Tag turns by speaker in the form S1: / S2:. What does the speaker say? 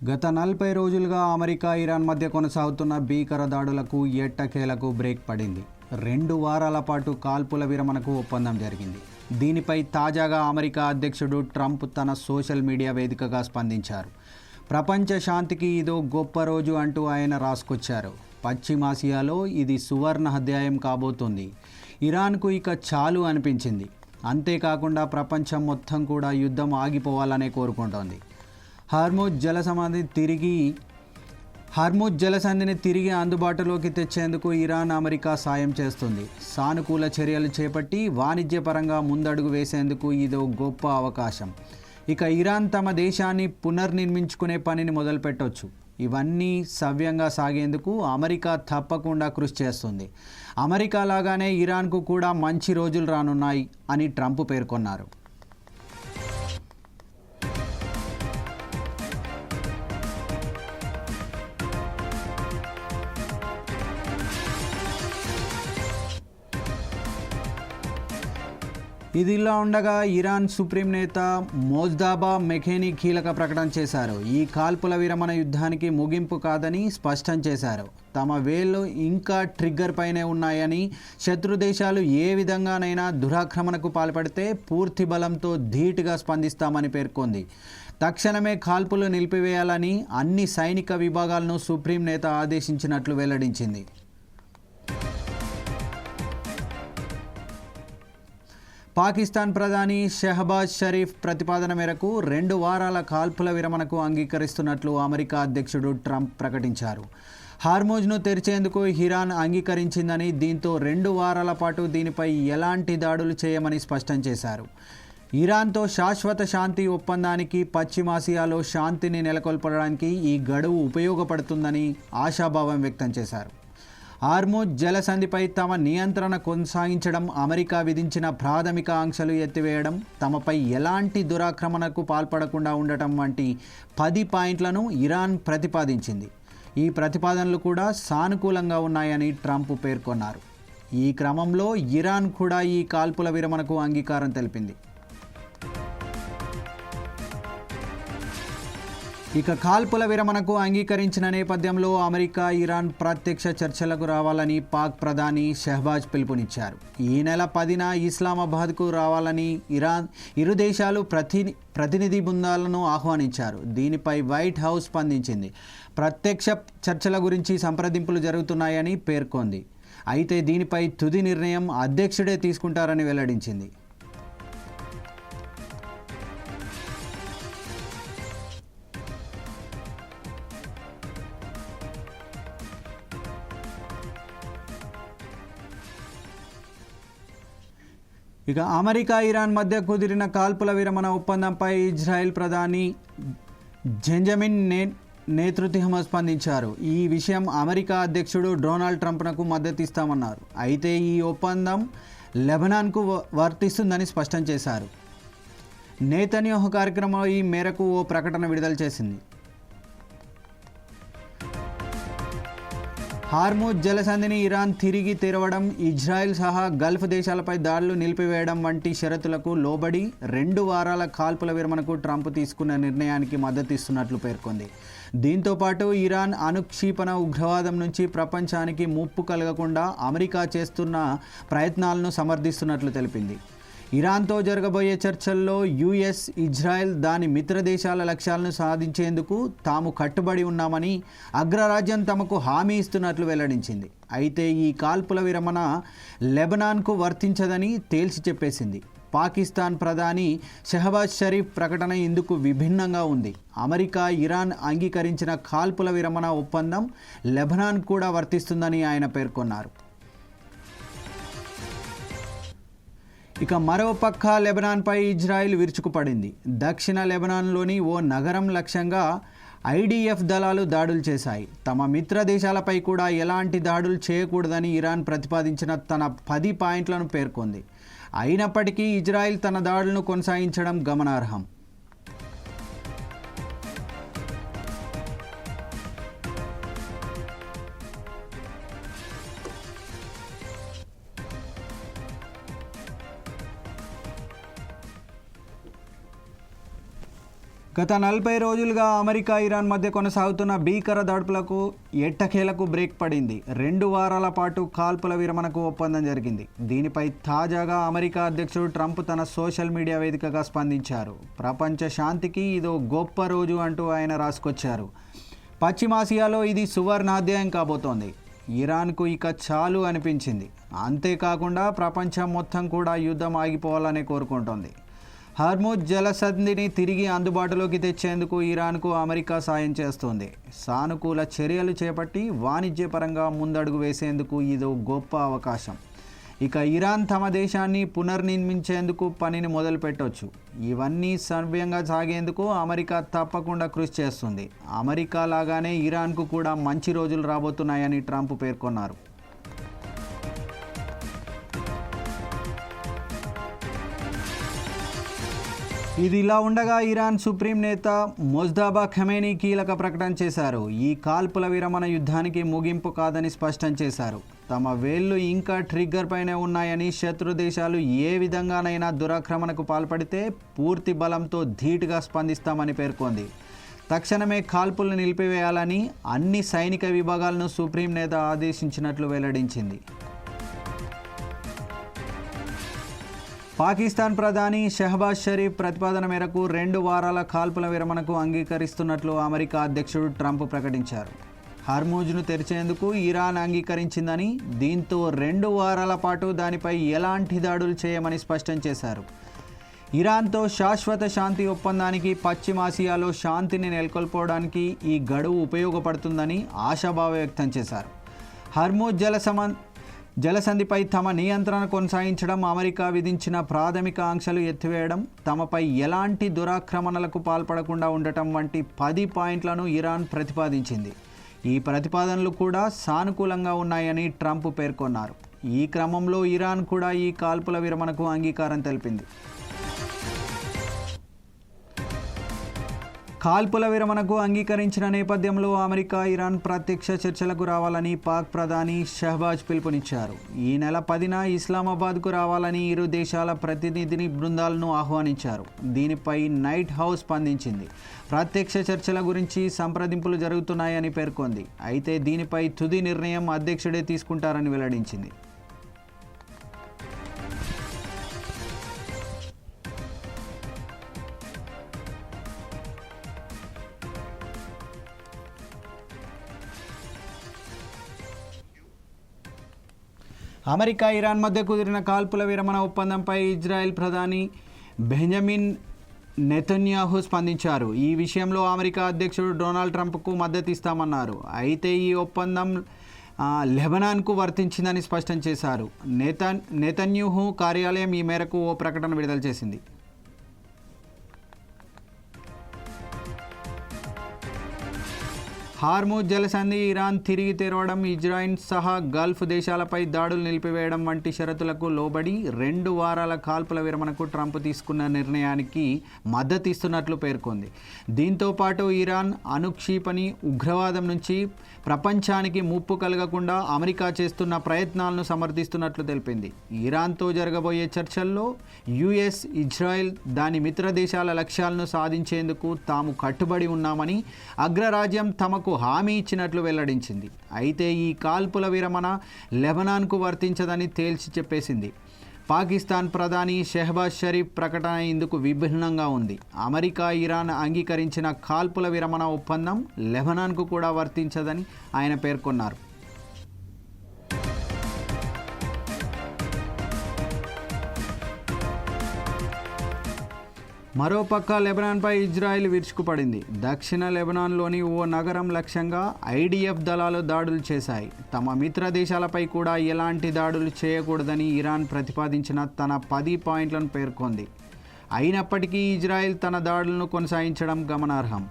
S1: గత 40 రోజులుగా America Iran మధ్య కొనసాగుతున్న భీకర దాడులకు ఎట్టకేలకు బ్రేక్ పడింది. 2 వారాల పాటు కాల్పుల విరమణకు ఒప్పందం జరిగింది. దీనిపై తాజాగా అమెరికా అధ్యక్షుడు ట్రంప్ తన సోషల్ మీడియా వేదికగా స్పందించారు. ప్రపంచ శాంతికి ఇదో గొప్ప రోజు అంటూ ఆయన రాసుకొచ్చారు. పశ్చిమాసియాలో ఇది సువర్ణ అధ్యాయం కాబోతుంది. ఇరాన్కు ఇక చాలు అనిపించింది. అంతేకాకుండా ప్రపంచం మొత్తం కూడా యుద్ధం ఆగిపోవాలనే కోరుకుంటోంది. హార్ముజ్ జలసంధిని తిరిగి అందుబాటులోకి తెచ్చేందుకు ఇరాన్ అమెరికా సాయం చేస్తుంది. సానుకూల చర్యలు చేపట్టి వాణిజ్యపరంగా ముందడుగు వేసేందుకు ఇదో గొప్ప అవకాశం. ఇక ఇరాన్ తమ దేశాన్ని పునర్నిర్మించుకునే పనిని మొదలుపెట్టొచ్చు. ఇవన్నీ సవ్యంగా సాగేందుకు అమెరికా తప్పకుండా కృషి చేస్తుంది. అమెరికా లాగానే ఇరాన్కు కూడా మంచి రోజులు రానున్నాయి అని ట్రంప్ పేర్కొన్నారు. ఇదిలా ఉండగా ఇరాన్ సుప్రీం నేత మోజ్దాబా మెఖేనీ కీలక ప్రకటన చేశారు. ఈ కాల్పుల విరమణ యుద్ధానికి ముగింపు కాదని స్పష్టం చేశారు. తమ వేళ్ళు ఇంకా ట్రిగ్గర్ పైనే ఉన్నాయని, శత్రు దేశాలు ఏ విధంగానైనా దురాక్రమణకు పాల్పడితే పూర్తి బలంతో ధీటుగా స్పందిస్తామని పేర్కొంది. తక్షణమే కాల్పులు నిలిపివేయాలని అన్ని సైనిక విభాగాలను సుప్రీం నేత ఆదేశించినట్లు వెల్లడించింది. పాకిస్తాన్ ప్రధాని షెహబాజ్ షరీఫ్ ప్రతిపాదన మేరకు 2 వారాల కాల్పుల విరమణకు అంగీకరిస్తున్నట్లు అమెరికా అధ్యక్షుడు ట్రంప్ ప్రకటించారు. హార్ముజ్ను తెరిచేందుకు ఇరాన్ అంగీకరించిందని, దీంతో 2 వారాల పాటు దీనిపై ఎలాంటి దాడులు చేయమని స్పష్టం చేశారు. ఇరాన్తో శాశ్వత శాంతి ఒప్పందానికి, పశ్చిమాసియాలో శాంతిని నెలకొల్పడానికి ఈ గడువు ఉపయోగపడుతుందని ఆశాభావం వ్యక్తం చేశారు. హార్ముజ్ జలసంధిపై తమ నియంత్రణ కొనసాగించడం, అమెరికా విధించిన ప్రాథమిక ఆంక్షలు ఎత్తివేయడం, తమపై ఎలాంటి దురాక్రమణకు పాల్పడకుండా ఉండటం వంటి 10 పాయింట్లను ఇరాన్ ప్రతిపాదించింది. ఈ ప్రతిపాదనలు కూడా సానుకూలంగా ఉన్నాయని ట్రంప్ పేర్కొన్నారు. ఈ క్రమంలో ఇరాన్ కూడా ఈ కాల్పుల విరమణకు అంగీకారం తెలిపింది. ఇక కాల్పుల విరమణకు అంగీకరించిన నేపథ్యంలో అమెరికా, ఇరాన్ ప్రత్యక్ష చర్చలకు రావాలని పాక్ ప్రధాని షెహబాజ్ పిలుపునిచ్చారు. ఈ నెల 10న ఇస్లామాబాద్కు రావాలని ఇరు దేశాలు ప్రతినిధి బృందాలను ఆహ్వానించారు. దీనిపై వైట్ హౌస్ స్పందించింది. ప్రత్యక్ష చర్చల గురించి సంప్రదింపులు జరుగుతున్నాయని పేర్కొంది. అయితే దీనిపై తుది నిర్ణయం అధ్యక్షుడే తీసుకుంటారని వెల్లడించింది. ఇక అమెరికా, ఇరాన్ మధ్య కుదిరిన కాల్పుల విరమణ ఒప్పందంపై ఇజ్రాయెల్ ప్రధాని బెంజమిన్ నెతన్యాహు స్పందించారు. ఈ విషయం అమెరికా అధ్యక్షుడు డొనాల్డ్ ట్రంప్కు మద్దతిస్తామన్నారు. అయితే ఈ ఒప్పందం లెబనాన్కు వర్తిస్తుందని స్పష్టం చేశారు. నెతన్యాహు కార్యక్రమంలో ఈ మేరకు ఓ ప్రకటన విడుదల చేసింది. హార్ముజ్ జలసంధిని ఇరాన్ తిరిగి తెరవడం, ఇజ్రాయెల్ సహా గల్ఫ్ దేశాలపై దాడులు నిలిపివేయడం వంటి షరతులకు లోబడి 2 వారాల కాల్పుల విరమణకు ట్రంప్ తీసుకున్న నిర్ణయానికి మద్దతిస్తున్నట్లు పేర్కొంది. దీంతోపాటు ఇరాన్ అణుక్షిపణ ఉగ్రవాదం నుంచి ప్రపంచానికి ముప్పు కలగకుండా అమెరికా చేస్తున్న ప్రయత్నాలను సమర్థిస్తున్నట్లు తెలిపింది. ఇరాన్తో జరగబోయే చర్చల్లో యుఎస్, ఇజ్రాయెల్ దాని మిత్ర దేశాల లక్ష్యాలను సాధించేందుకు తాము కట్టుబడి ఉన్నామని అగ్రరాజ్యం తమకు హామీ ఇస్తున్నట్లు వెల్లడించింది. అయితే ఈ కాల్పుల విరమణ లెబనాన్కు వర్తించదని తేల్చి చెప్పేసింది. పాకిస్తాన్ ప్రధాని షెహబాజ్ షరీఫ్ ప్రకటన ఇందుకు విభిన్నంగా ఉంది. అమెరికా, ఇరాన్ అంగీకరించిన కాల్పుల విరమణ ఒప్పందం లెబనాన్ కూడా వర్తిస్తుందని ఆయన పేర్కొన్నారు. ఇక మరోపక్క లెబనాన్పై ఇజ్రాయెల్ విరుచుకుపడింది. దక్షిణ లెబనాన్లోని ఓ నగరం లక్ష్యంగా ఐడిఎఫ్ దళాలు దాడులు చేశాయి. తమ మిత్ర దేశాలపై కూడా ఎలాంటి దాడులు చేయకూడదని ఇరాన్ ప్రతిపాదించిన తన 10 పాయింట్లను పేర్కొంది. అయినప్పటికీ ఇజ్రాయెల్ తన దాడులను కొనసాగించడం గమనార్హం. గత 40 రోజులుగా అమెరికా ఇరాన్ మధ్య కొనసాగుతున్న భీకర దడుపులకు ఎట్టకేలకు బ్రేక్ పడింది. 2 వారాల పాటు కాల్పుల విరమణకు ఒప్పందం జరిగింది. దీనిపై తాజాగా అమెరికా అధ్యక్షుడు ట్రంప్ తన సోషల్ మీడియా వేదికగా స్పందించారు. ప్రపంచ శాంతికి ఇదో గొప్ప రోజు అంటూ ఆయన రాసుకొచ్చారు. పశ్చిమాసియాలో ఇది సువర్ణాధ్యాయం కాబోతోంది. ఇరాన్కు ఇక చాలు అనిపించింది. అంతేకాకుండా ప్రపంచం మొత్తం కూడా యుద్ధం ఆగిపోవాలని కోరుకుంటోంది. హార్మోజ్ జలసంధిని తిరిగి అందుబాటులోకి తెచ్చేందుకు ఇరాన్కు అమెరికా సాయం చేస్తోంది. సానుకూల చర్యలు చేపట్టి వాణిజ్యపరంగా ముందడుగు వేసేందుకు ఇదో గొప్ప అవకాశం. ఇక ఇరాన్ తమ దేశాన్ని పునర్నిర్మించేందుకు పనిని మొదలుపెట్టవచ్చు. ఇవన్నీ సవ్యంగా సాగేందుకు అమెరికా తప్పకుండా కృషి చేస్తుంది. అమెరికా లాగానే ఇరాన్కు కూడా మంచి రోజులు రాబోతున్నాయని ట్రంప్ పేర్కొన్నారు. ఇది ఇలా ఉండగా ఇరాన్ సుప్రీం నేత మొజ్తబా ఖమేనీ కీలక ప్రకటన చేశారు. ఈ కాల్పుల విరమణ యుద్ధానికి ముగింపు కాదని స్పష్టం చేశారు. తమ వేళ్లు ఇంకా ట్రిగ్గర్ పైనే ఉన్నాయని, శత్రు దేశాలు ఏ విధంగానైనా దురాక్రమణకు పాల్పడితే పూర్తి బలంతో ధీటుగా స్పందిస్తామని పేర్కొంది. తక్షణమే కాల్పులను నిలిపివేయాలని అన్ని సైనిక విభాగాలను సుప్రీం నేత ఆదేశించినట్లు వెల్లడించింది. పాకిస్తాన్ ప్రధాని షహబాజ్ షరీఫ్ ప్రతిపాదన మేరకు 2 వారాల కాల్పుల విరమణకు అంగీకరిస్తున్నట్లు అమెరికా అధ్యక్షుడు ట్రంప్ ప్రకటించారు. హార్మూజ్ను తెరిచేందుకు ఇరాన్ అంగీకరించిందని, దీంతో 2 వారాల పాటు దానిపై ఎలాంటి దాడులు చేయమని స్పష్టం చేశారు. ఇరాన్తో శాశ్వత శాంతి ఒప్పందానికి, పశ్చిమాసియాలో శాంతిని నెలకొల్పడానికి ఈ గడువు ఉపయోగపడుతుందని ఆశాభావం వ్యక్తం చేశారు. హార్మూజ్ జలసంధిపై తమ నియంత్రణ కొనసాగించడం, అమెరికా విధించిన ప్రాథమిక ఆంక్షలు ఎత్తివేయడం, తమపై ఎలాంటి దురాక్రమణలకు పాల్పడకుండా ఉండటం వంటి 10 పాయింట్లను ఇరాన్ ప్రతిపాదించింది. ఈ ప్రతిపాదనలు కూడా సానుకూలంగా ఉన్నాయని ట్రంప్ పేర్కొన్నారు. ఈ క్రమంలో ఇరాన్ కూడా ఈ కాల్పుల విరమణకు అంగీకారం తెలిపింది. కాల్పుల విరమణకు అంగీకరించిన నేపథ్యంలో అమెరికా, ఇరాన్ ప్రత్యక్ష చర్చలకు రావాలని పాక్ ప్రధాని షహబాజ్ పిలుపునిచ్చారు. ఈ నెల 10న ఇస్లామాబాద్కు రావాలని ఇరు దేశాల ప్రతినిధి బృందాలను ఆహ్వానించారు. దీనిపై నైట్ హౌస్ స్పందించింది. ప్రత్యక్ష చర్చల గురించి సంప్రదింపులు జరుగుతున్నాయని పేర్కొంది. అయితే దీనిపై తుది నిర్ణయం అధ్యక్షుడే తీసుకుంటారని వెల్లడించింది. అమెరికా, ఇరాన్ మధ్య కుదిరిన కాల్పుల విరమణ ఒప్పందంపై ఇజ్రాయెల్ ప్రధాని బెంజమిన్ నెతన్యాహు స్పందించారు. ఈ విషయంలో అమెరికా అధ్యక్షుడు డొనాల్డ్ ట్రంప్కు మద్దతు ఇస్తామన్నారు. అయితే ఈ ఒప్పందం లెబనాన్కు వర్తించిందని స్పష్టం చేశారు. నెతన్యాహు కార్యాలయం ఈ మేరకు ఓ ప్రకటన విడుదల చేసింది. హార్మూజ్ జలసంధి, ఇరాన్ తిరిగి తెరవడం, ఇజ్రాయిల్ సహా గల్ఫ్ దేశాలపై దాడులు నిలిపివేయడం వంటి షరతులకు లోబడి 2 వారాల కాల్పుల విరమణకు ట్రంప్ తీసుకున్న నిర్ణయానికి మద్దతు ఇస్తున్నట్లు పేర్కొంది. దీంతో పాటు ఇరాన్ అణుక్షిపణి ఉగ్రవాదం నుంచి ప్రపంచానికి ముప్పు కలగకుండా అమెరికా చేస్తున్న ప్రయత్నాలను సమర్థిస్తున్నట్లు తెలిపింది. ఇరాన్తో జరగబోయే చర్చల్లో యుఎస్, ఇజ్రాయెల్ దాని మిత్ర దేశాల లక్ష్యాలను సాధించేందుకు తాము కట్టుబడి ఉన్నామని అగ్రరాజ్యం తమకు హామీ ఇచ్చినట్లు వెల్లడించింది. అయితే ఈ కాల్పుల విరమణ లెబనాన్కు వర్తించదని తేల్చి చెప్పేసింది. పాకిస్తాన్ ప్రధాని షహబాజ్ షరీఫ్ ప్రకటన ఇందుకు విభిన్నంగా ఉంది. అమెరికా, ఇరాన్ అంగీకరించిన కాల్పుల విరమణ ఒప్పందం లెబనాన్కు కూడా వర్తించదని ఆయన పేర్కొన్నారు. మరోపక్క లెబనాన్పై ఇజ్రాయెల్ విరుచుకుపడింది. దక్షిణ లెబనాన్లోని ఓ నగరం లక్ష్యంగా ఐడిఎఫ్ దళాలు దాడులు చేశాయి. తమ మిత్ర దేశాలపై కూడా ఎలాంటి దాడులు చేయకూడదని ఇరాన్ ప్రతిపాదించిన తన 10 పాయింట్లను పేర్కొంది. అయినప్పటికీ ఇజ్రాయెల్ తన దాడులను కొనసాగించడం గమనార్హం.